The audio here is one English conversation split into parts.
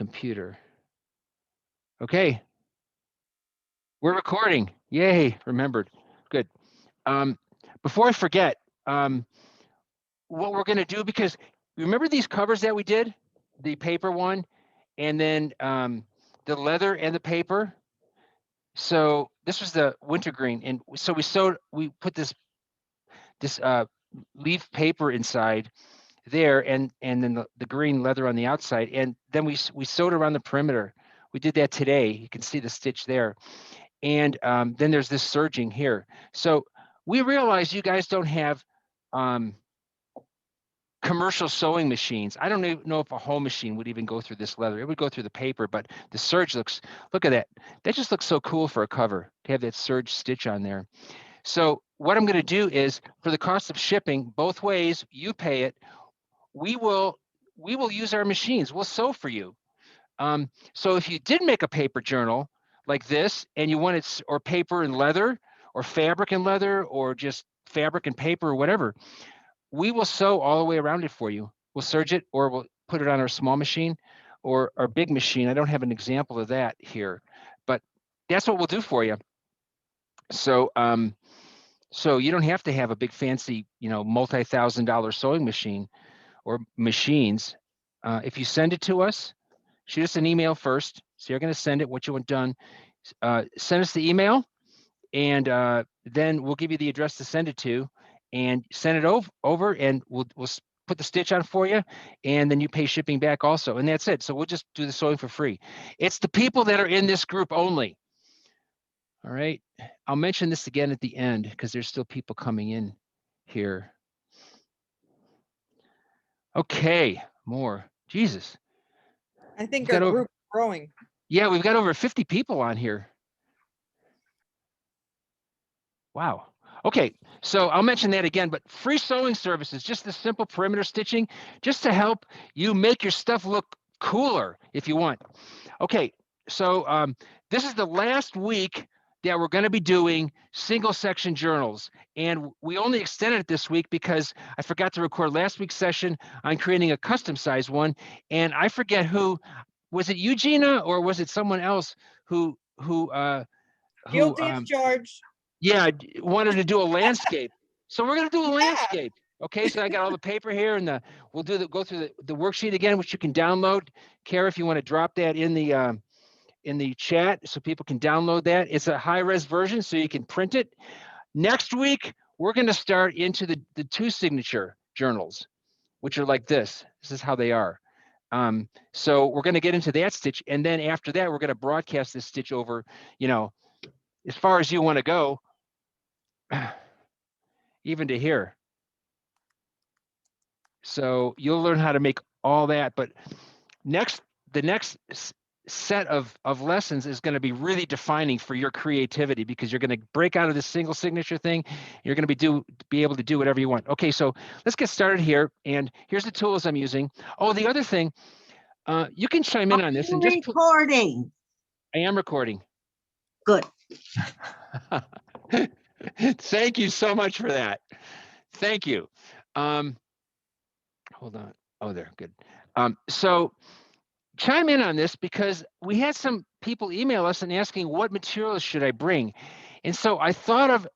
computer. Okay, we're recording. Yay, remembered. Good. Um, Before I forget, um, what we're going to do, because remember these covers that we did, the paper one, and then the leather and the paper. So this was the wintergreen, and so we put this leaf paper inside there, and then the green leather on the outside, and then we sewed around the perimeter. We did that today. You can see the stitch there, and then there's this serging here. So we realize you guys don't have um, commercial sewing machines. I don't even know if a home machine would even go through this leather. It would go through the paper, but the serge look at that. That just looks so cool for a cover to have that serge stitch on there. So what I'm going to do is, for the cost of shipping, both ways, you pay it. We will use our machines. We'll sew for you. So if you did make a paper journal like this, and you wanted, or paper and leather, or fabric and leather, or just fabric and paper, or whatever, we will sew all the way around it for you. We'll serge it, or we'll put it on our small machine or our big machine. I don't have an example of that here, but that's what we'll do for you. So so you don't have to have a big fancy, multi-$1,000 sewing machine or machines. If you send it to us, shoot us an email first. So you're going to send it, what you want done. Send us the email, and then we'll give you the address to send it to, and send it over, and we'll put the stitch on for you, and then you pay shipping back also, and that's it. So we'll just do the sewing for free. It's the people that are in this group only. All right. I'll mention this again at the end because there's still people coming in here. Okay, more. Jesus. I think our group is growing. Yeah, we've got over 50 people on here. Wow. Okay, so I'll mention that again, but free sewing services, just the simple perimeter stitching, just to help you make your stuff look cooler if you want. Okay, so this is the last week that we're going to be doing single section journals, and we only extended it this week because I forgot to record last week's session on creating a custom size one, and I forget who, was it you, Gina, or was it someone else who Guilty as charged. yeah, wanted to do a landscape. So we're going to do a landscape. Okay, so I got all the paper here, and we'll go through the worksheet again, which you can download. Kara, if you want to drop that in the chat so people can download that. It's a high-res version, so you can print it. Next week, we're going to start into the two signature journals, which are like this. This is how they are. So we're going to get into that stitch, and then after that, we're going to broadcast this stitch over, as far as you want to go, even to here. So you'll learn how to make all that, but the next set of lessons is going to be really defining for your creativity, because you're going to break out of this single signature thing. You're going to be able to do whatever you want. Okay, so let's get started here, and here's the tools I'm using. Oh, the other thing, you can chime in on this and just recording. I am recording. Good. Thank you so much for that. Thank you. Hold on. Oh, there. Good. So chime in on this, because we had some people email us and asking, what materials should I bring? And so I thought of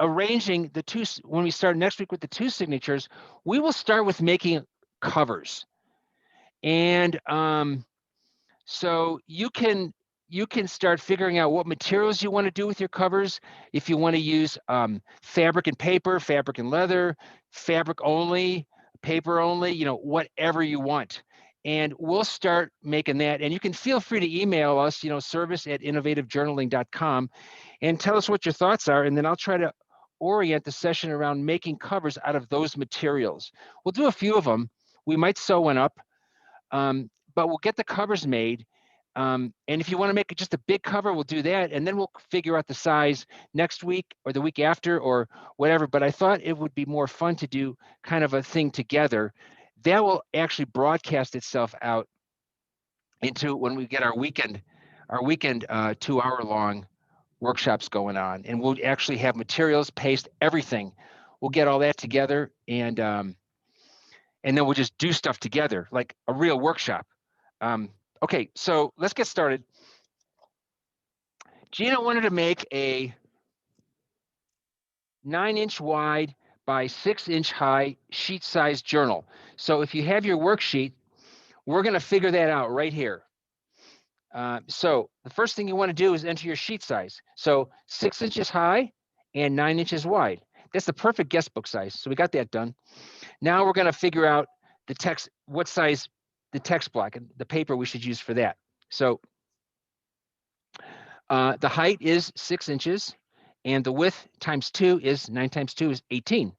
arranging the two. When we start next week with the two signatures, we will start with making covers. And so you can start figuring out what materials you want to do with your covers. If you want to use fabric and paper, fabric and leather, fabric only, paper only, whatever you want. And we'll start making that. And you can feel free to email us, service@innovativejournaling.com, and tell us what your thoughts are. And then I'll try to orient the session around making covers out of those materials. We'll do a few of them. We might sew one up, but we'll get the covers made. And if you want to make it just a big cover, we'll do that. And then we'll figure out the size next week or the week after or whatever. But I thought it would be more fun to do kind of a thing together. That will actually broadcast itself out into when we get our weekend 2-hour-long workshops going on. And we'll actually have materials, paste, everything. We'll get all that together, and then we'll just do stuff together like a real workshop. Okay, so let's get started. Gina wanted to make a 9-inch wide by 6-inch high sheet size journal. So if you have your worksheet, we're going to figure that out right here. So the first thing you want to do is enter your sheet size. So 6 inches high and 9 inches wide. That's the perfect guest book size. So we got that done. Now we're going to figure out the text, what size the text block and the paper we should use for that. So the height is 6 inches and the width times 2 is 9 times 2 is 18.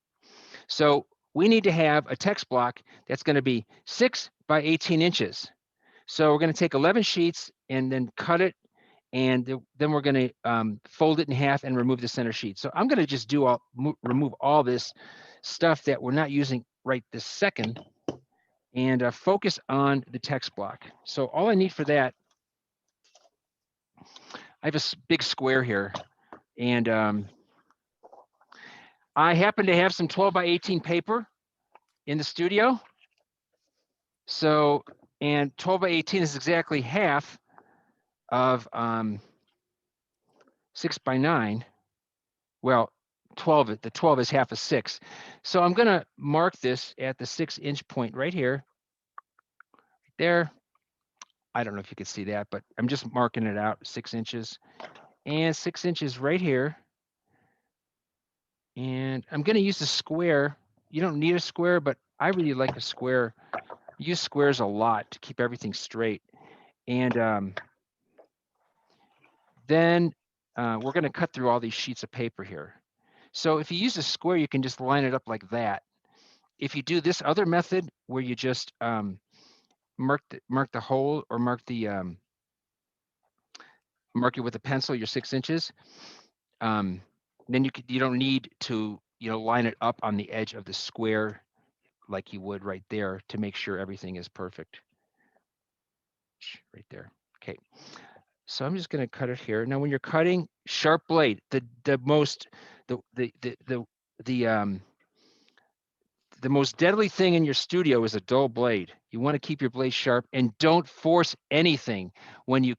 So we need to have a text block that's going to be 6 by 18 inches. So we're going to take 11 sheets and then cut it, and then we're going to fold it in half and remove the center sheet. So I'm going to just remove all this stuff that we're not using right this second and focus on the text block. So all I need for that, I have a big square here, and I happen to have some 12 by 18 paper in the studio. So, and 12 by 18 is exactly half of 6 by 9. Well, 12, the 12 is half of 6. So I'm going to mark this at the 6-inch point right here, right there. I don't know if you can see that, but I'm just marking it out 6 inches and 6 inches right here. And I'm going to use the square. You don't need a square, but I really like a square. I use squares a lot to keep everything straight. And then we're going to cut through all these sheets of paper here. So if you use a square, you can just line it up like that. If you do this other method where you just mark the hole or mark it with a pencil, your 6 inches, then you don't need to line it up on the edge of the square like you would right there to make sure everything is perfect. Right there. Okay. So I'm just going to cut it here. Now, when you're cutting, sharp blade. The most deadly thing in your studio is a dull blade. You want to keep your blade sharp and don't force anything and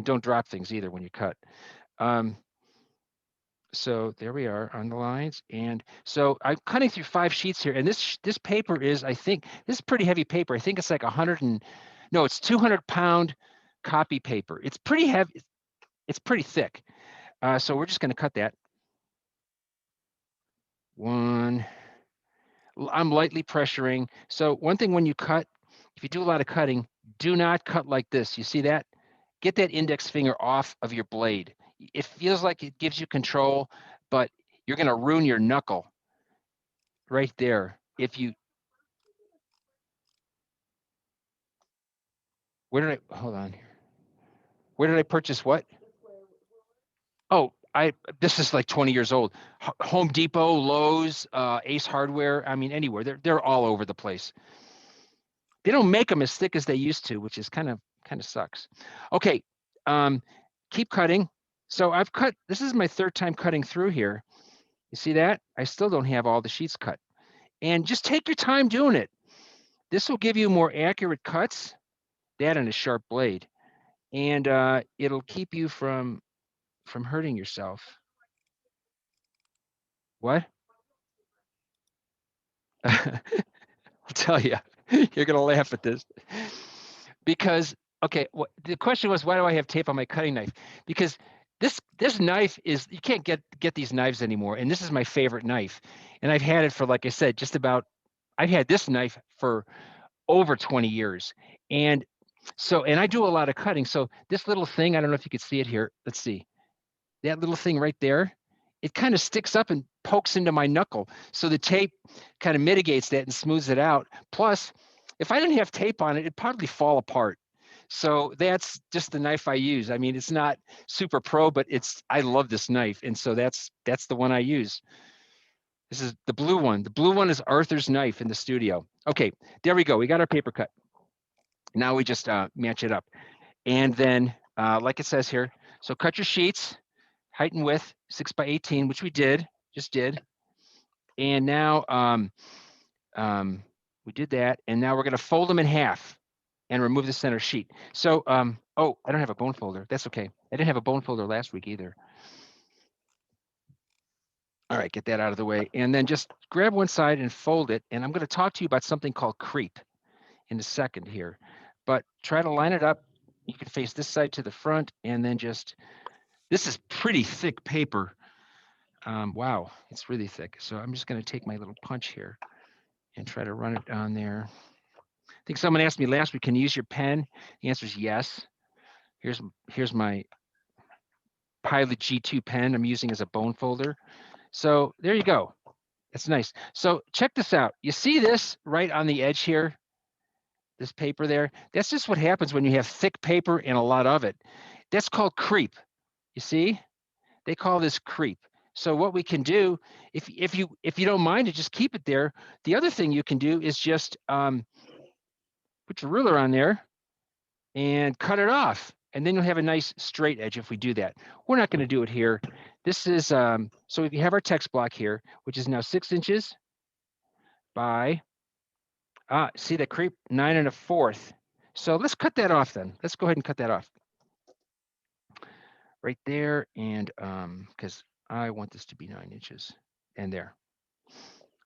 don't drop things either when you cut. So there we are on the lines. And so I'm cutting through 5 sheets here. And this paper is, I think, this is pretty heavy paper. I think it's like it's 200-pound copy paper. It's pretty heavy. It's pretty thick. So we're just going to cut that. One. I'm lightly pressuring. So one thing when you cut, if you do a lot of cutting, do not cut like this. You see that? Get that index finger off of your blade. It feels like it gives you control, but you're going to ruin your knuckle right there. Hold on. Where did I purchase what? Oh, this is like 20 years old. Home Depot, Lowe's, Ace Hardware. I mean, anywhere. They're all over the place. They don't make them as thick as they used to, which is kind of sucks. Okay, keep cutting. So I've cut. This is my 3rd time cutting through here. You see that? I still don't have all the sheets cut. And just take your time doing it. This will give you more accurate cuts. That and a sharp blade, and it'll keep you from hurting yourself. What? I'll tell you, you're gonna laugh at this. Because, okay, the question was, why do I have tape on my cutting knife? Because this knife is, you can't get these knives anymore, and this is my favorite knife. And I've had it for, like I said, I've had this knife for over 20 years. And so, and I do a lot of cutting. So this little thing, I don't know if you could see it here. Let's see. That little thing right there, it kind of sticks up and pokes into my knuckle. So the tape kind of mitigates that and smooths it out. Plus, if I didn't have tape on it, it'd probably fall apart. So that's just the knife I use. I mean, it's not super pro, but I love this knife. And so that's the one I use. This is the blue one. The blue one is Arthur's knife in the studio. Okay, there we go. We got our paper cut. Now we just match it up. And then, like it says here, so cut your sheets, height and width, 6 by 18, which we just did. And now we did that. And now we're going to fold them in half. and remove the center sheet. So, oh, I don't have a bone folder. That's okay. I didn't have a bone folder last week either. All right, get that out of the way. And then just grab one side and fold it. And I'm going to talk to you about something called creep in a second here. But try to line it up. You can face this side to the front and then just, this is pretty thick paper. Wow, it's really thick. So I'm just going to take my little punch here and try to run it down there. I think someone asked me last week, can you use your pen? The answer is yes. Here's my Pilot G2 pen I'm using as a bone folder. So there you go. That's nice. So check this out. You see this right on the edge here? This paper there? That's just what happens when you have thick paper and a lot of it. That's called creep. You see? They call this creep. So what we can do, if you don't mind to just keep it there, the other thing you can do is just put your ruler on there and cut it off. And then you'll have a nice straight edge if we do that. We're not going to do it here. This is, so if you have our text block here, which is now 6 inches by, see the creep, 9 1/4. So let's cut that off then. Let's go ahead and cut that off. Right there, and because I want this to be 9 inches, and there.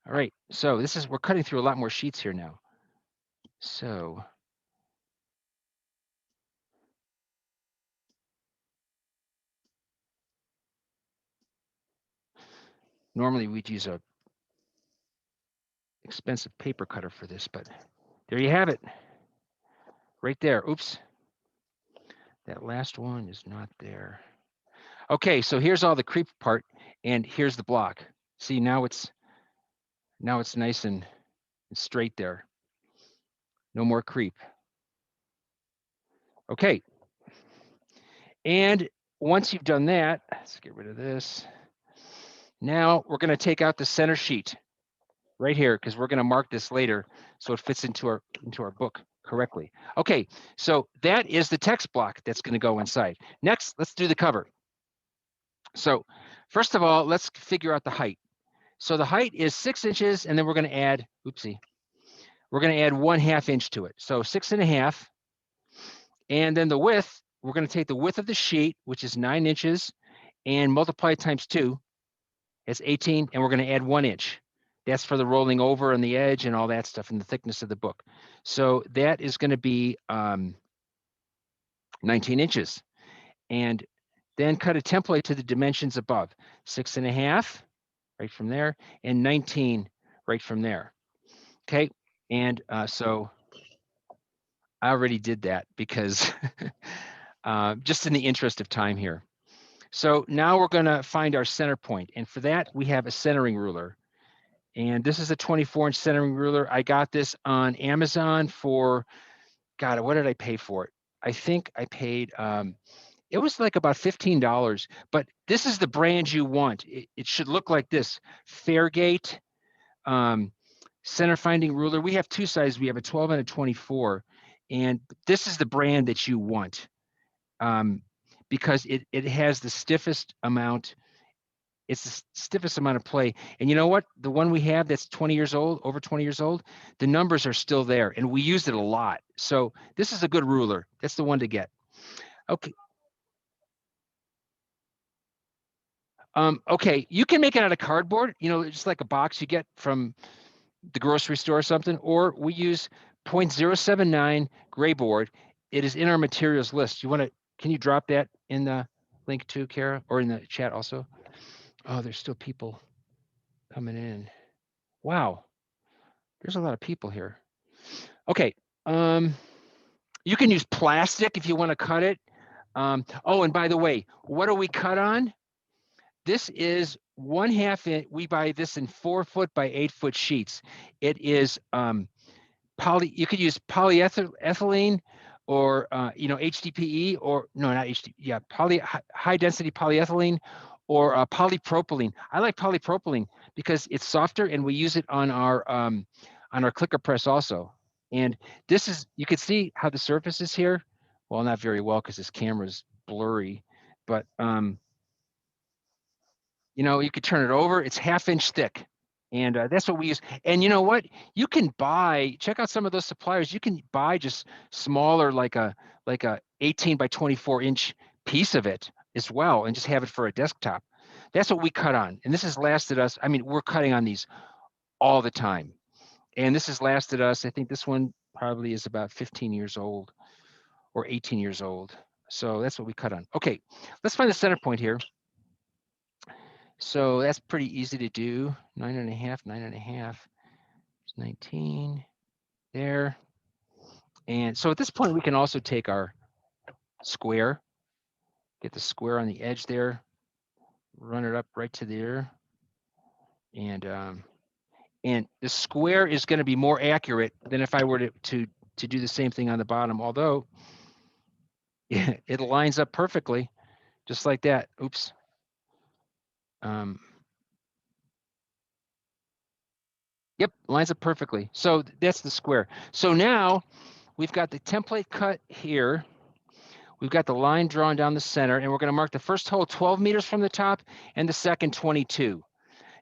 All right, so this is, we're cutting through a lot more sheets here now. So normally we'd use a expensive paper cutter for this, but there you have it. Right there. Oops. That last one is not there. Okay, so here's all the creep part, and here's the block. See, now it's nice and straight there. No more creep. Okay. And once you've done that, let's get rid of this. Now we're going to take out the center sheet right here because we're going to mark this later so it fits into our book correctly. Okay, so that is the text block that's going to go inside. Next, let's do the cover. So first of all, let's figure out the height. So the height is 6 inches, and then we're going to add, oopsie, we're going to add 1/2 inch to it. So 6 1/2. And then the width, we're going to take the width of the sheet, which is 9 inches, and multiply it times 2. It's 18, and we're going to add 1 inch. That's for the rolling over on the edge and all that stuff and the thickness of the book. So that is going to be 19 inches. And then cut a template to the dimensions above. 6 1/2, right from there, and 19 right from there. Okay, and so I already did that because just in the interest of time here. So now we're going to find our center point. And for that, we have a centering ruler. And this is a 24-inch centering ruler. I got this on Amazon for, God, what did I pay for it? I think I paid, it was like about $15, but this is the brand you want. It should look like this, Fairgate center finding ruler. We have two sizes. We have a 12 and a 24. And this is the brand that you want because it has the stiffest amount. It's the stiffest amount of play. And you know what? The one we have that's 20 years old, over 20 years old, the numbers are still there. And we used it a lot. So this is a good ruler. That's the one to get. Okay. Okay, you can make it out of cardboard, just like a box you get from the grocery store or something, or we use 0.079 gray board. It is in our materials list. Can you drop that in the link too, Kara, or in the chat also? Oh, there's still people coming in. Wow, there's a lot of people here. Okay, you can use plastic if you want to cut it. Oh, and by the way, what do we cut on? This is 1/2 inch. We buy this in 4 foot by 8 foot sheets. It is you could use polyethylene or HDPE, or no, not HDPE, yeah, high density polyethylene or polypropylene. I like polypropylene because it's softer and we use it on our clicker press also. And this is, you can see how the surface is here. Well, not very well because this camera is blurry, but you could turn it over. It's 1/2 inch thick. And that's what we use. And you know what? You can buy, check out some of those suppliers. You can buy just smaller, like a 18 by 24 inch piece of it as well, and just have it for a desktop. That's what we cut on. And this has lasted us, I mean, we're cutting on these all the time. And this has lasted us, I think this one probably is about 15 years old or 18 years old. So that's what we cut on. Okay, let's find the center point here. So that's pretty easy to do. 9.5, 9.5, 19 there. And so at this point, we can also take our square, get the square on the edge there, run it up right to there. And the square is going to be more accurate than if I were to do the same thing on the bottom, although it lines up perfectly, just like that. Oops. Yep, lines up perfectly. So that's the square. So now we've got the template cut here. We've got the line drawn down the center, and we're going to mark the first hole 12 meters from the top and the second 22.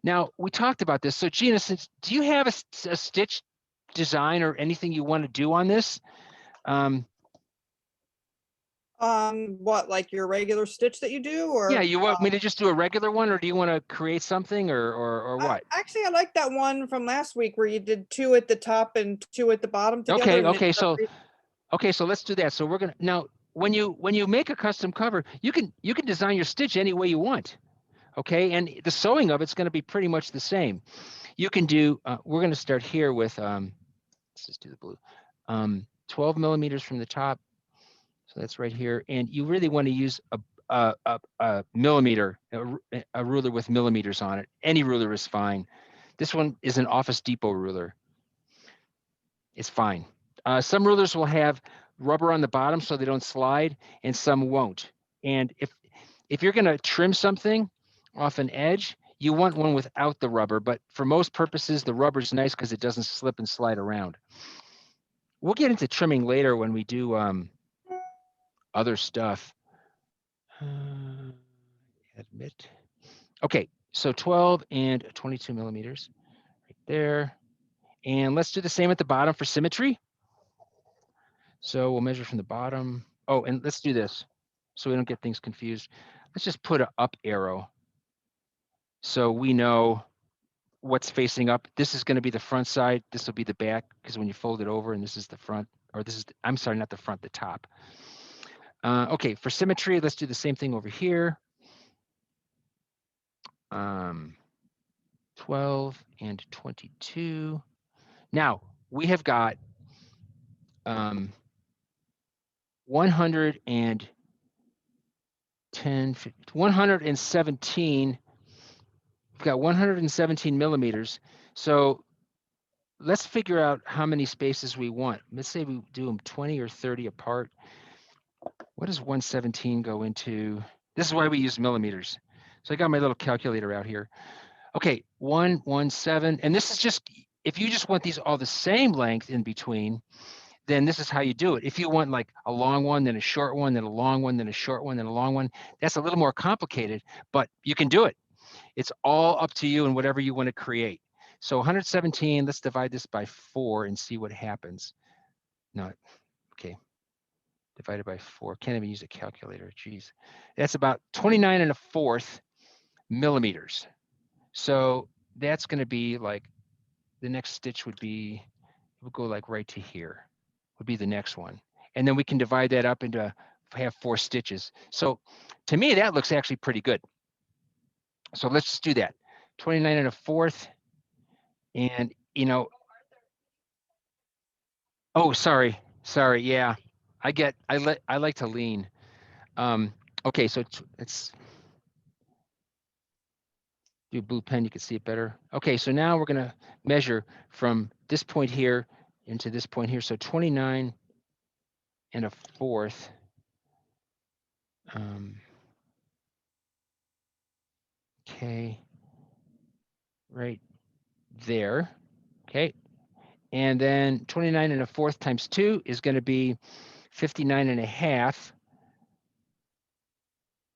Now, we talked about this. So Gina, do you have a stitch design or anything you want to do on this? What, like your regular stitch that you do, or? Yeah, you want me to just do a regular one, or do you want to create something, or what? Actually, I like that one from last week where you did 2 at the top and 2 at the bottom together. Okay, so let's do that. So we're gonna now when you make a custom cover, you can design your stitch any way you want. Okay, and the sewing of it's going to be pretty much the same. You can do. We're going to start here with. Let's just do the blue. 12 millimeters from the top. So that's right here, and you really want to use a millimeter, a ruler with millimeters on it. Any ruler is fine. This one is an Office Depot ruler. It's fine. Some rulers will have rubber on the bottom so they don't slide, and some won't. And if you're going to trim something off an edge, you want one without the rubber. But for most purposes, the rubber is nice because it doesn't slip and slide around. We'll get into trimming later when we do other stuff. Admit. Okay, so 12 and 22 millimeters right there. And let's do the same at the bottom for symmetry. So we'll measure from the bottom. Oh, and let's do this so we don't get things confused. Let's just put an up arrow so we know what's facing up. This is going to be the front side. This will be the back because when you fold it over and this is the front, or this is, I'm sorry, not the front, the top. Okay, for symmetry, let's do the same thing over here. 12 and 22. Now we have got 110, 117. We've got 117 millimeters. So let's figure out how many spaces we want. Let's say we do them 20 or 30 apart. What does 117 go into? This is why we use millimeters. So I got my little calculator out here. Okay, 117, and this is just, if you just want these all the same length in between, then this is how you do it. If you want like a long one, then a short one, then a long one, then a short one, then a long one, that's a little more complicated, but you can do it. It's all up to you and whatever you want to create. So 117, let's divide this by 4 and see what happens. No, okay. Divided by 4, can't even use a calculator, geez. That's about 29.25 millimeters. So that's going to be like, the next stitch would be, we'll go like right to here, would be the next one. And then we can divide that up into, have 4 stitches. So to me, that looks actually pretty good. So let's just do that. 29.25. And, you know, oh, sorry. Yeah, I like to lean. Okay, so it's do blue pen, you can see it better. Okay, so now we're gonna measure from this point here into this point here. So 29.25. Okay, right there. Okay, and then 29.25 times 2 is going to be 59.5.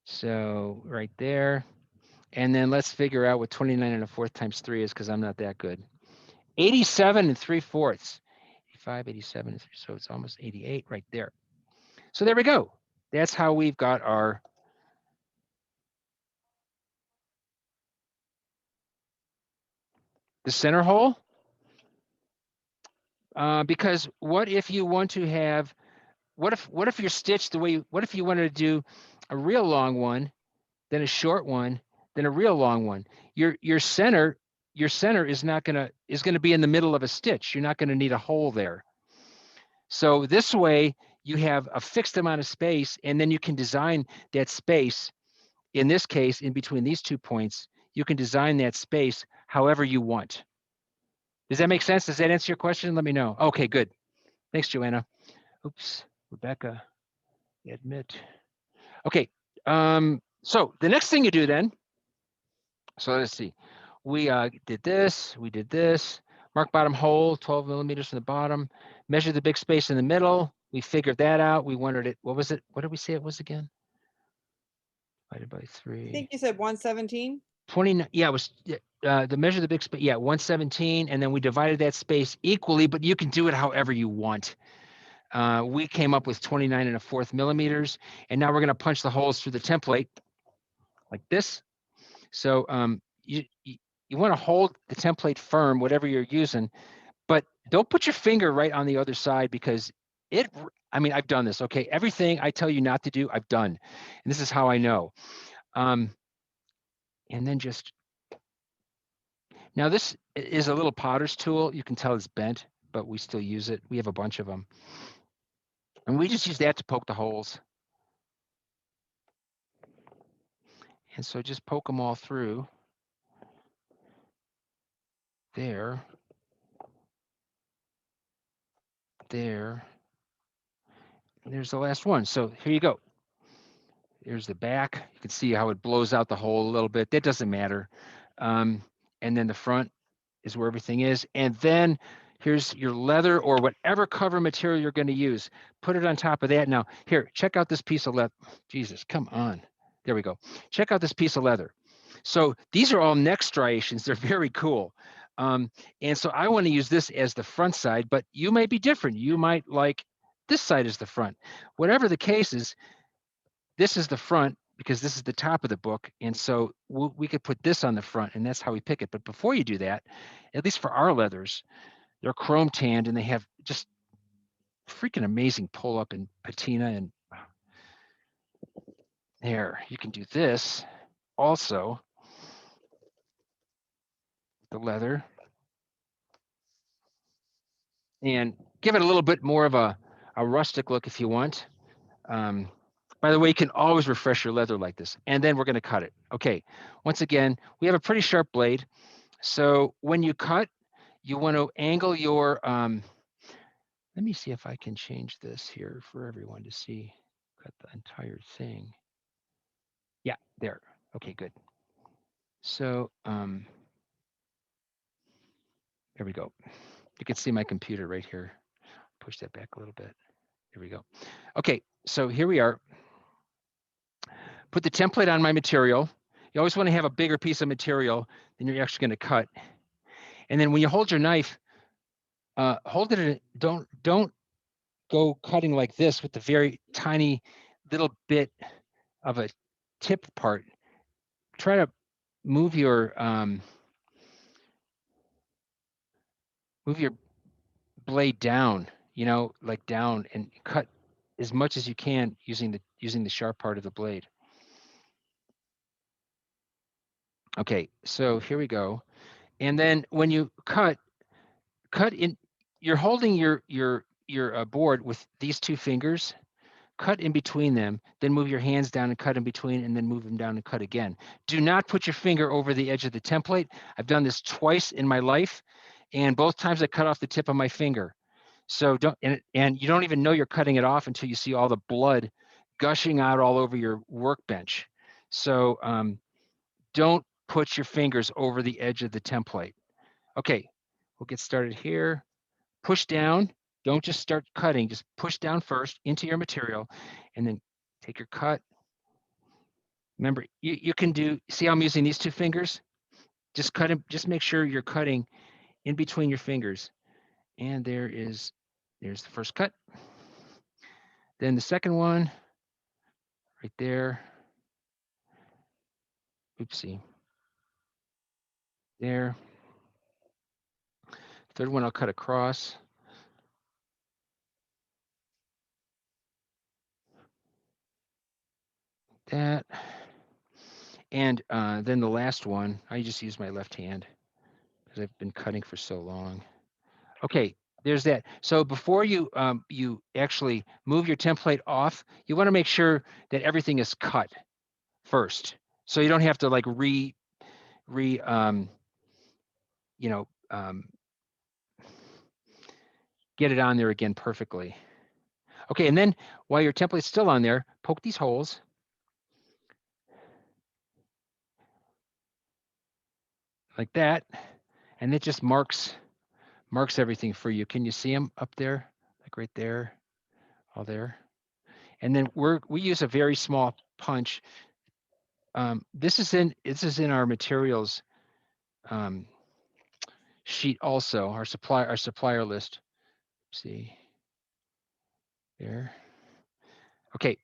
So right there. And then let's figure out what 29 1/4 times 3 is, because I'm not that good. 87 3/4. 85, 87, so it's almost 88 right there. So there we go. That's how we've got our the center hole. Because what if you want to have, what if you're stitched the way, what if you wanted to do a real long one, then a short one, then a real long one? Your center is gonna be in the middle of a stitch. You're not gonna need a hole there. So this way you have a fixed amount of space, and then you can design that space. In this case, in between these 2 points, you can design that space however you want. Does that make sense? Does that answer your question? Let me know. Okay, good. Thanks, Joanna. Oops, Rebecca, admit. Okay, so the next thing you do then, so let's see. We did this, mark bottom hole, 12 millimeters from the bottom, measure the big space in the middle. We figured that out. We wanted it, what was it? What did we say it was again? Divided by I 3. think you said 117. 29, yeah, it was the measure of the big space, yeah, 117, and then we divided that space equally, but you can do it however you want. We came up with 29 1/4 millimeters, and now we're going to punch the holes through the template like this. So you want to hold the template firm, whatever you're using, but don't put your finger right on the other side, because I mean, I've done this, okay? Everything I tell you not to do, I've done, and this is how I know. And then just, now this is a little potter's tool. You can tell it's bent, but we still use it. We have a bunch of them. And we just use that to poke the holes. And so just poke them all through there, there. And there's the last one. So here you go. There's the back. You can see how it blows out the hole a little bit. That doesn't matter. And then the front is where everything is. And then here's your leather or whatever cover material you're going to use. Put it on top of that. Now, here, check out this piece of leather. Jesus, come on. There we go. Check out this piece of leather. So these are all neck striations. They're very cool. And so I want to use this as the front side, but you may be different. You might like this side as the front. Whatever the case is, this is the front because this is the top of the book. And so we could put this on the front, and that's how we pick it. But before you do that, at least for our leathers, they're chrome tanned and they have just freaking amazing pull up and patina. And there, you can do this also, the leather, and give it a little bit more of a rustic look if you want. By the way, you can always refresh your leather like this. And then we're going to cut it. Okay, once again, we have a pretty sharp blade. So when you cut, you want to angle your, let me see if I can change this here for everyone to see. Cut the entire thing. Yeah, there. Okay, good. So there we go. You can see my computer right here. Push that back a little bit. Here we go. Okay, so here we are. Put the template on my material. You always want to have a bigger piece of material than you're actually going to cut. And then when you hold your knife, hold it. Don't go cutting like this with the very tiny little bit of a tip part. Try to move your blade down. You know, like down, and cut as much as you can using the sharp part of the blade. Okay, so here we go. And then when you cut in, you're holding your board with these 2 fingers. Cut in between them, then move your hands down and cut in between, and then move them down and cut again. Do not put your finger over the edge of the template. I've done this twice in my life, and both times I cut off the tip of my finger. So don't, and you don't even know you're cutting it off until you see all the blood gushing out all over your workbench. So don't put your fingers over the edge of the template. Okay, we'll get started here. Push down. Don't just start cutting. Just push down first into your material, and then take your cut. Remember, you can do, see how I'm using these two fingers? Just cut it, just make sure you're cutting in between your fingers. And there's the first cut. Then the second one, right there. Oopsie. There. Third one I'll cut across. That. And then the last one, I just use my left hand because I've been cutting for so long. Okay, there's that. So before you you actually move your template off, you want to make sure that everything is cut first, so you don't have to like you know get it on there again perfectly. Okay, and then while your template's still on there, poke these holes. Like that, and it just marks everything for you. Can you see them up there? Like right there, all there. And then we use a very small punch. This is in our materials sheet also, our supplier list. See there. Okay,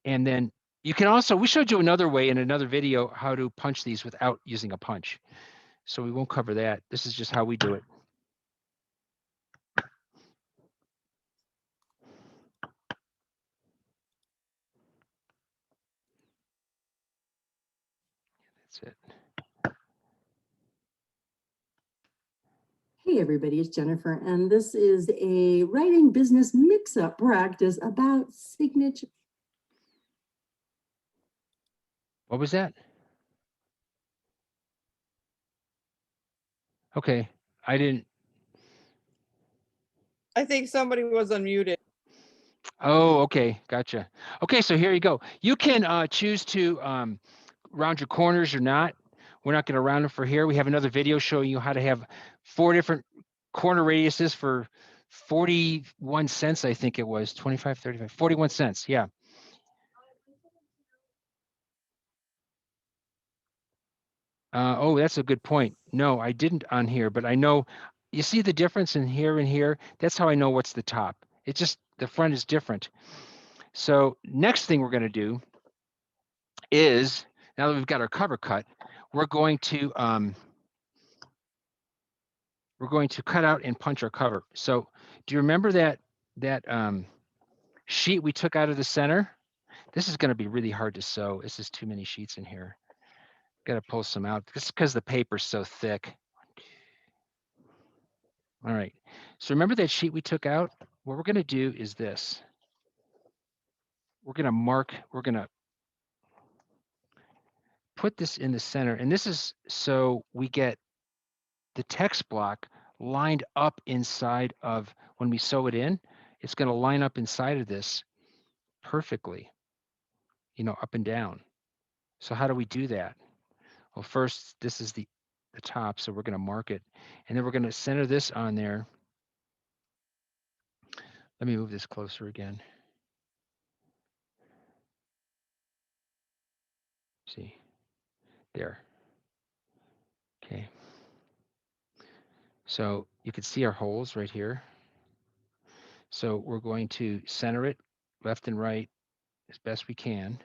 and then you can also, we showed you another way in another video how to punch these without using a punch. So we won't cover that. This is just how we do it. That's it. Hey everybody, it's Jennifer, and this is a writing business mix-up practice about signature. What was that? Okay, I didn't. I think somebody was unmuted. Oh, okay, gotcha. Okay, so here you go. You can choose to round your corners or not. We're not going to round them for here. We have another video showing you how to have 4 different corner radiuses for 41 cents, I think it was, 25, 35, 41 cents, yeah. Oh, that's a good point. No, I didn't on here, but I know, you see the difference in here and here? That's how I know what's the top. It's just, the front is different. So next thing we're going to do is, now that we've got our cover cut, we're going to cut out and punch our cover. So do you remember that sheet we took out of the center? This is going to be really hard to sew. This is too many sheets in here. Got to pull some out. This is because the paper's so thick. All right. So remember that sheet we took out? What we're going to do is this. We're going to put this in the center. And this is so we get the text block lined up inside of, when we sew it in, it's going to line up inside of this perfectly, up and down. So how do we do that? Well, first, this is the top, so we're going to mark it. And then we're going to center this on there. Let me move this closer again. See, there. Okay. So you can see our holes right here. So we're going to center it left and right as best we can.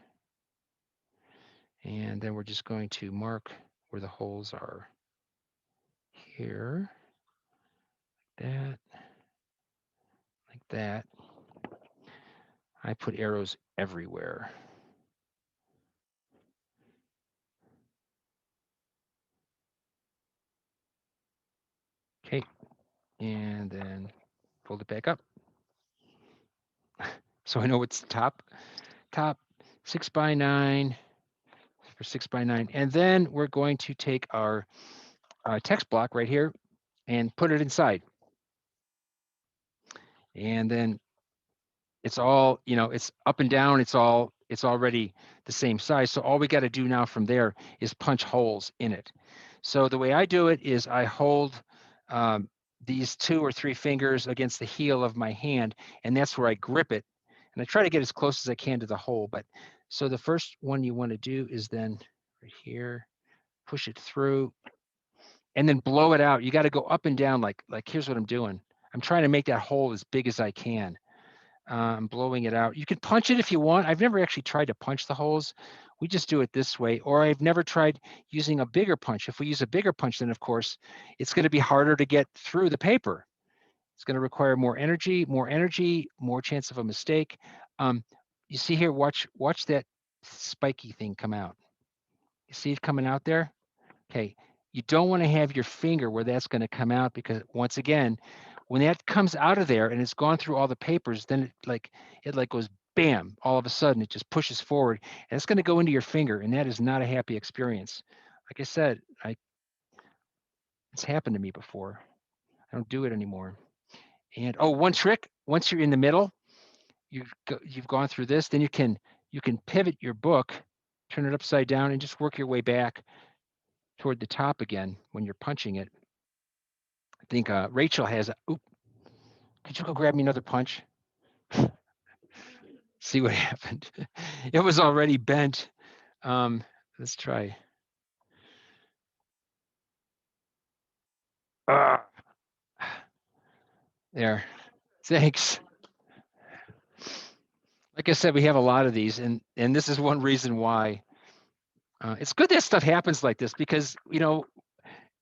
And then we're just going to mark where the holes are here, like that. I put arrows everywhere. Okay, and then fold it back up. So I know it's top 6x9 for 6x9. And then we're going to take our text block right here and put it inside. And then it's all, it's up and down. It's already the same size. So all we got to do now from there is punch holes in it. So the way I do it is I hold these 2 or 3 fingers against the heel of my hand, and that's where I grip it. And I try to get as close as I can to the hole, but So the first one you want to do is then right here, push it through, and then blow it out. You got to go up and down like here's what I'm doing. I'm trying to make that hole as big as I can. I'm blowing it out. You can punch it if you want. I've never actually tried to punch the holes. We just do it this way, or I've never tried using a bigger punch. If we use a bigger punch, then of course, it's going to be harder to get through the paper. It's going to require more energy, more chance of a mistake. You see here, watch that spiky thing come out. You see it coming out there? Okay, you don't want to have your finger where that's going to come out, because once again, when that comes out of there and it's gone through all the papers, then it goes bam, all of a sudden it just pushes forward and it's going to go into your finger, and that is not a happy experience. Like I said, it's happened to me before. I don't do it anymore. And oh, one trick, once you're in the middle, you've gone through this, then you can pivot your book, turn it upside down, and just work your way back toward the top again when you're punching it. I think Rachel has oop. Could you go grab me another punch? See what happened. It was already bent. Let's try. There. Thanks. Like I said, we have a lot of these, and this is one reason why it's good that stuff happens like this, because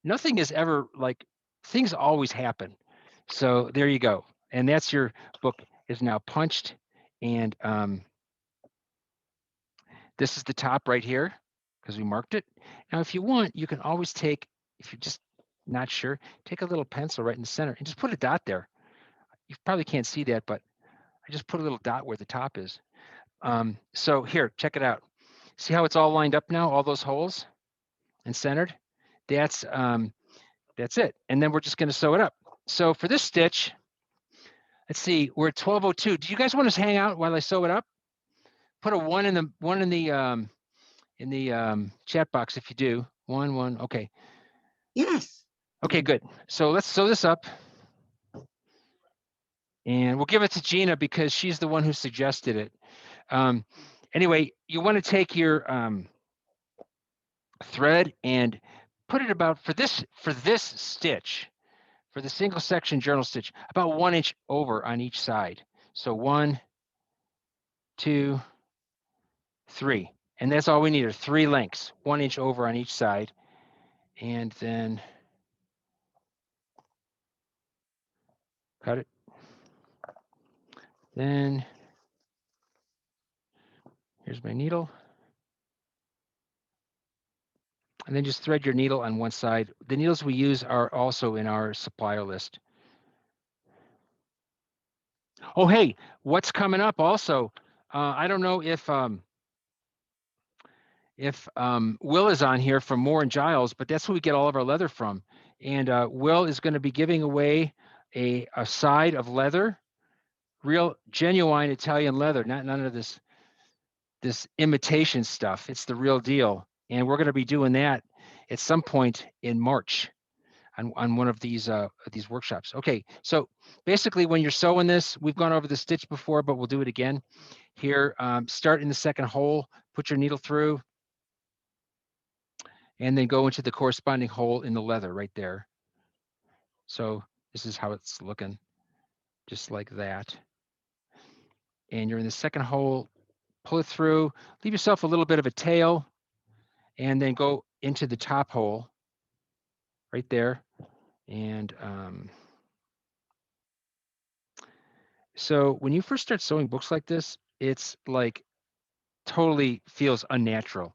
nothing is ever like, things always happen. So there you go, and that's your book is now punched, and this is the top right here because we marked it. Now, if you want, you can always take, if you're just not sure, take a little pencil right in the center and just put a dot there. You probably can't see that, but I just put a little dot where the top is. So here, check it out. See how it's all lined up now, all those holes and centered? That's it. And then we're just going to sew it up. So for this stitch, let's see, we're at 12:02. Do you guys want to hang out while I sew it up? Put a one in the chat box if you do. One. Okay. Yes. Okay, good. So let's sew this up. And we'll give it to Gina because she's the one who suggested it. Anyway, you want to take your thread and put it about, for this stitch, for the single section journal stitch, about 1 inch over on each side. So 1, 2, 3. And that's all we need are 3 lengths, 1 inch over on each side. And then cut it. Then here's my needle. And then just thread your needle on one side. The needles we use are also in our supplier list. Oh, hey, what's coming up also? I don't know if Will is on here from Moore and Giles, but that's who we get all of our leather from. And Will is going to be giving away a side of leather, real genuine Italian leather, not none of this imitation stuff. It's the real deal. And we're going to be doing that at some point in March on one of these workshops. Okay, so basically when you're sewing this, we've gone over the stitch before, but we'll do it again. Here, start in the second hole, put your needle through, and then go into the corresponding hole in the leather right there. So this is how it's looking, just like that. And you're in the second hole, pull it through, leave yourself a little bit of a tail, and then go into the top hole right there. And so when you first start sewing books like this, it's like totally feels unnatural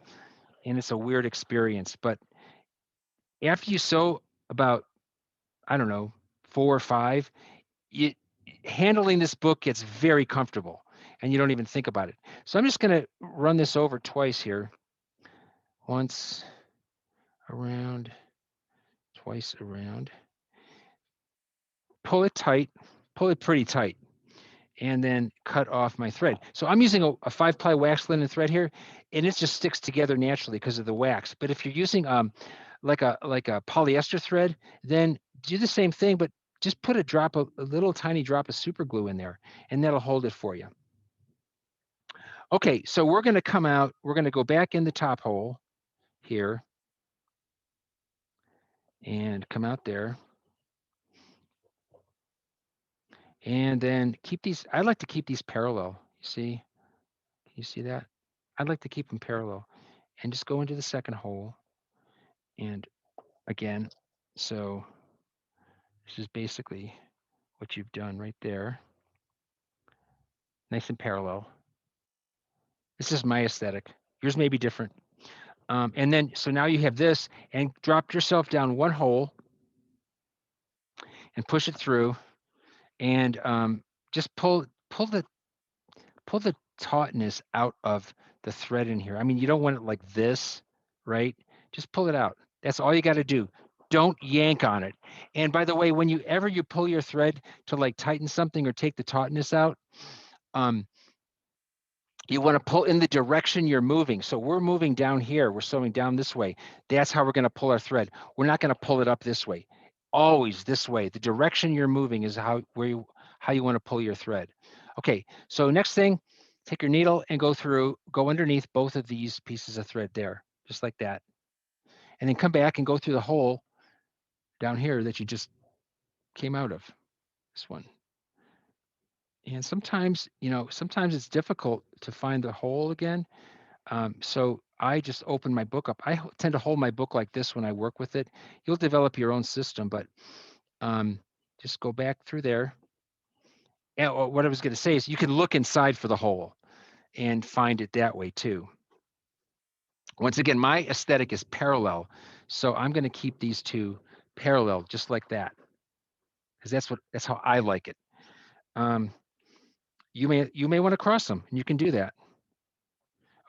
and it's a weird experience. But after you sew about, I don't know, 4 or 5, handling this book gets very comfortable and you don't even think about it. So I'm just going to run this over twice here. Once around, twice around. Pull it tight, pull it pretty tight, and then cut off my thread. So I'm using a 5-ply wax linen thread here, and it just sticks together naturally because of the wax. But if you're using like a polyester thread, then do the same thing, but just put a little tiny drop of super glue in there, and that'll hold it for you. Okay, so we're going to come out, we're going to go back in the top hole here and come out there. And then keep these, I like to keep these parallel. You see? Can you see that? I'd like to keep them parallel and just go into the second hole. And again, so this is basically what you've done right there. Nice and parallel. This is my aesthetic. Yours may be different. And then, so now you have this, and drop yourself down one hole and push it through, and just pull the tautness out of the thread in here. I mean, you don't want it like this, right? Just pull it out. That's all you got to do. Don't yank on it. And by the way, when you pull your thread to like tighten something or take the tautness out, you want to pull in the direction you're moving. So we're moving down here. We're sewing down this way. That's how we're going to pull our thread. We're not going to pull it up this way. Always this way. The direction you're moving is how you want to pull your thread. Okay, so next thing, take your needle and go underneath both of these pieces of thread there, just like that. And then come back and go through the hole down here that you just came out of, this one. And sometimes, sometimes it's difficult to find the hole again. So I just open my book up. I tend to hold my book like this when I work with it. You'll develop your own system, but just go back through there. And what I was going to say is you can look inside for the hole and find it that way too. Once again, my aesthetic is parallel. So I'm going to keep these two parallel just like that, because that's how I like it. You may want to cross them, and you can do that.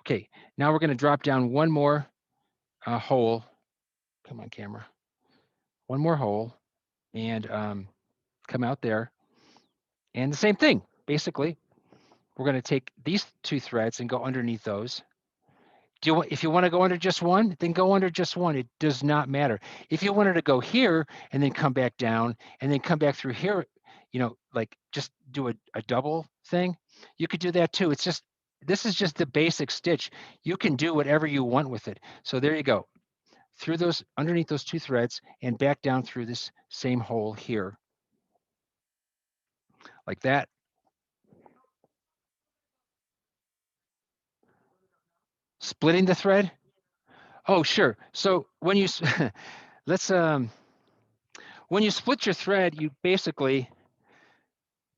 Okay, now we're going to drop down one more hole. Come on, camera. One more hole, and come out there. And the same thing, basically, we're going to take these two threads and go underneath those. If you want to go under just one, then go under just one. It does not matter. If you wanted to go here and then come back down and then come back through here, like just do a double thing, you could do that too. This is just the basic stitch. You can do whatever you want with it. So there you go. Through those, underneath those two threads and back down through this same hole here. Like that. Splitting the thread? Oh, sure. So when you let's when you split your thread,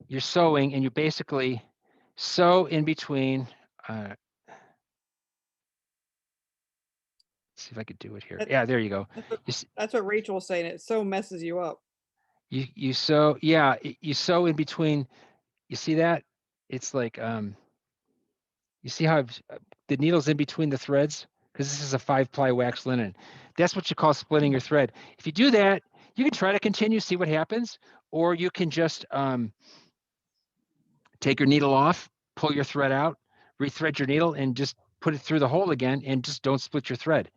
you're sewing and you basically sew in between. Let's see if I could do it here. Yeah, there you go. That's what Rachel was saying. It so messes you up. You sew, yeah, you sew in between. You see that? It's like you see how the needle's in between the threads, because this is a 5-ply wax linen. That's what you call splitting your thread. If you do that, you can try to continue, see what happens, or you can just take your needle off, pull your thread out, rethread your needle, and just put it through the hole again, and just don't split your thread.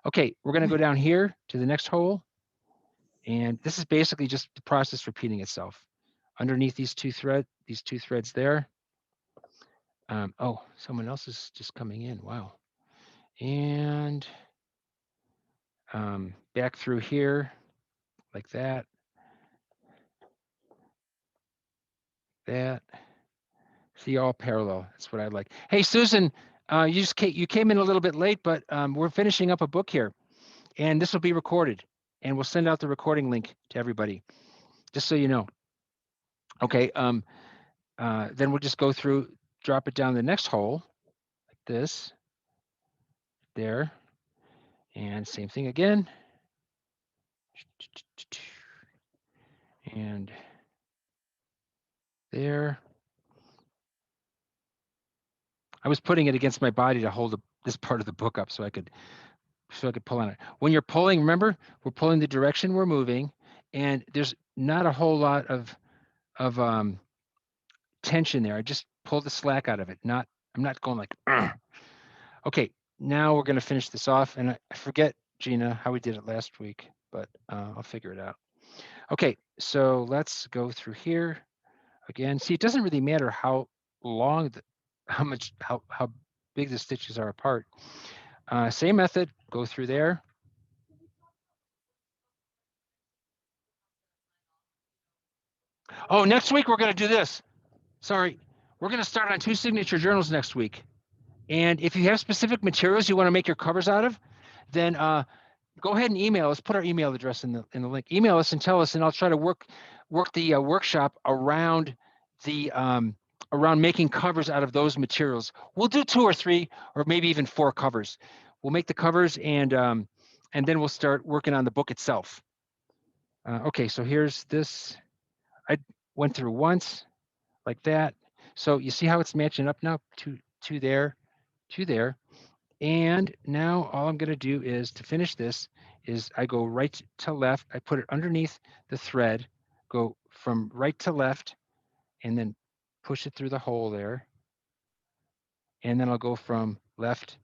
Okay, we're going to go down here to the next hole, and this is basically just the process repeating itself. Underneath these two threads there. Oh, someone else is just coming in. Wow. And back through here, like that. That. See, all parallel. That's what I like. Hey, Susan, you came in a little bit late, but we're finishing up a book here, and this will be recorded, and we'll send out the recording link to everybody, just so you know. Okay. Then we'll just go through, drop it down the next hole, like this, there, and same thing again. And there. I was putting it against my body to hold this part of the book up so I could pull on it. When you're pulling, remember, we're pulling the direction we're moving, and there's not a whole lot of tension there. I just pull the slack out of it. I'm not going like, Ugh. Okay, now we're going to finish this off. And I forget, Gina, how we did it last week, but I'll figure it out. Okay, so let's go through here again. See, it doesn't really matter how long how big the stitches are apart. Same method, go through there. Oh, next week we're going to do this. Sorry, we're going to start on 2 signature journals next week. And if you have specific materials you want to make your covers out of, then go ahead and email us. Put our email address in the link. Email us and tell us, and I'll try to work the workshop around the around making covers out of those materials. We'll do 2 or 3 or maybe even 4 covers. We'll make the covers and then we'll start working on the book itself. Okay, so here's this. I went through once like that. So you see how it's matching up now? Two there, 2 there. And now all I'm going to do is, to finish this, is I go right to left. I put it underneath the thread, go from right to left, and then push it through the hole there. And then I'll go from left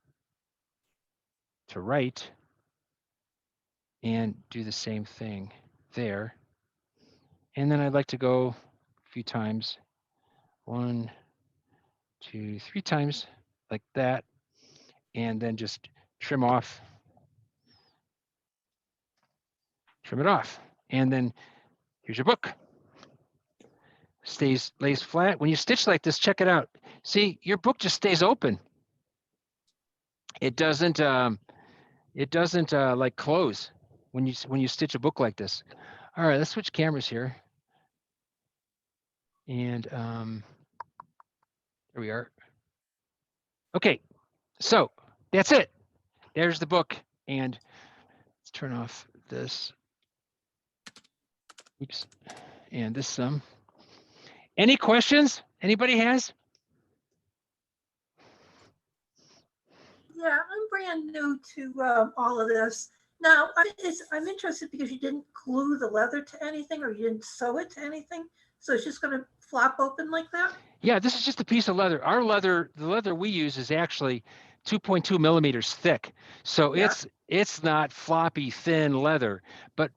to right and do the same thing there. And then I'd like to go a few times, 1, 2, 3 times like that, and then just trim it off. And then here's your book. Lays flat. When you stitch like this, check it out. See, your book just stays open. It doesn't like close when you stitch a book like this. All right, let's switch cameras here. And there we are. Okay, so that's it. There's the book. And let's turn off this. Oops. And this Any questions? Anybody has? Yeah, I'm brand new to all of this. Now, I'm interested because you didn't glue the leather to anything or you didn't sew it to anything. So it's just going to flop open like that? Yeah, this is just a piece of leather. The leather we use is actually 2.2 millimeters thick. So Yeah. it's not floppy, thin leather. But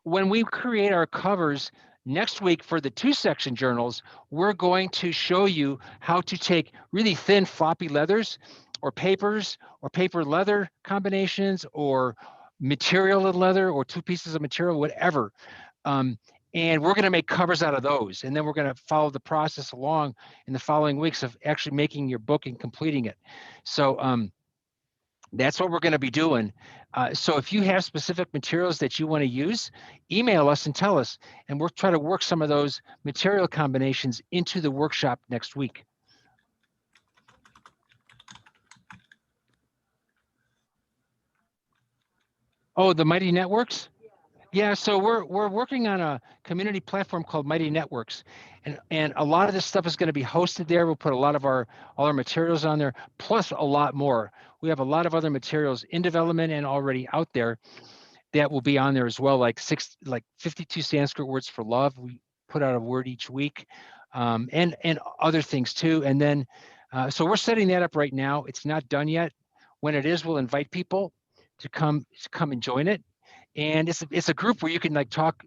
when we create our covers next week for the 2-section journals, we're going to show you how to take really thin floppy leathers or papers or paper leather combinations or material and leather or 2 pieces of material, whatever. And we're going to make covers out of those. And then we're going to follow the process along in the following weeks of actually making your book and completing it. So that's what we're going to be doing. So if you have specific materials that you want to use, email us and tell us, and we'll try to work some of those material combinations into the workshop next week. Oh, the Mighty Networks? Yeah, so we're working on a community platform called Mighty Networks, and a lot of this stuff is going to be hosted there. We'll put a lot of all our materials on there, plus a lot more. We have a lot of other materials in development and already out there that will be on there as well, like 52 Sanskrit words for love. We put out a word each week, and other things too. And then, so we're setting that up right now. It's not done yet. When it is, we'll invite people to come and join it. And it's a group where you can like talk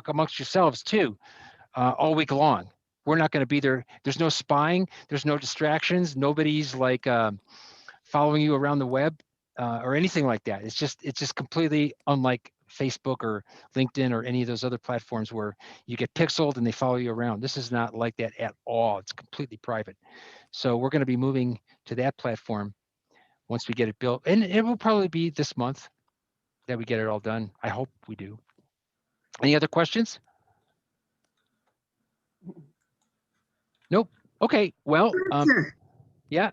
amongst yourselves too, all week long. We're not going to be there. There's no spying. There's no distractions. Nobody's like following you around the web or anything like that. It's just completely unlike Facebook or LinkedIn or any of those other platforms where you get pixeled and they follow you around. This is not like that at all. It's completely private. So we're going to be moving to that platform once we get it built, and it will probably be this month that we get it all done. I hope we do. Any other questions? Nope. Okay. Well, Arthur, yeah.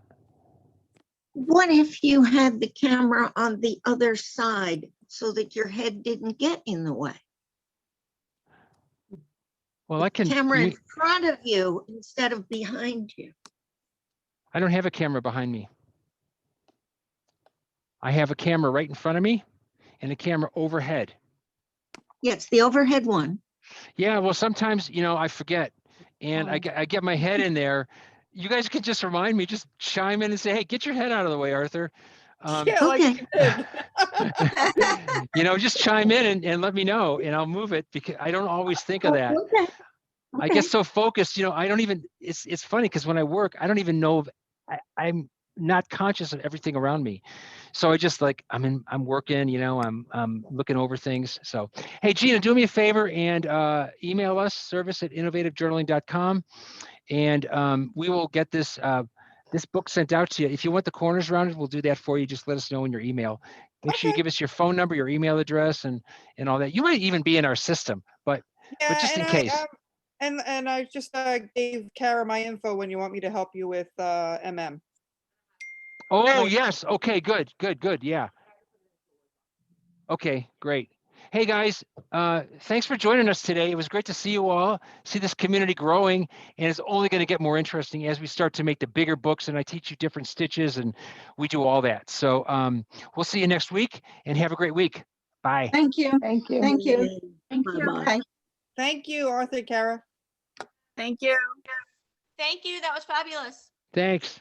what if you had the camera on the other side so that your head didn't get in the way? Well, I can. Camera in front of you instead of behind you. I don't have a camera behind me. I have a camera right in front of me and a camera overhead. Yes, the overhead one. Yeah. Well, sometimes, I forget, and I get my head in there. You guys can just remind me, just chime in and say, hey, get your head out of the way, Arthur. Yeah, like Okay. you did. Just chime in and let me know, and I'll move it because I don't always think of that. Okay. I get so focused, I don't even, it's funny because when I work, I don't even know I'm not conscious of everything around me. So I just like, I'm working, you know, I'm looking over things. So, hey, Gina, do me a favor and email us, service@innovativejournaling.com. And we will get this this book sent out to you. If you want the corners rounded, we'll do that for you. Just let us know in your email. Make sure you Okay. give us your phone number, your email address, and all that. You might even be in our system, but Yeah, just and in case. and I just gave Kara my info when you want me to help you with MM. Oh, Like- yes. Okay, good. Yeah. Okay, great. Hey guys, thanks for joining us today. It was great to see you all, see this community growing, and it's only going to get more interesting as we start to make the bigger books and I teach you different stitches and we do all that. So we'll see you next week and have a great week. Bye. Thank you. Thank you. Thank you. Thank you. Bye-bye. Bye. Thank you, Arthur, Kara. Thank you. Thank you. That was fabulous. Thanks.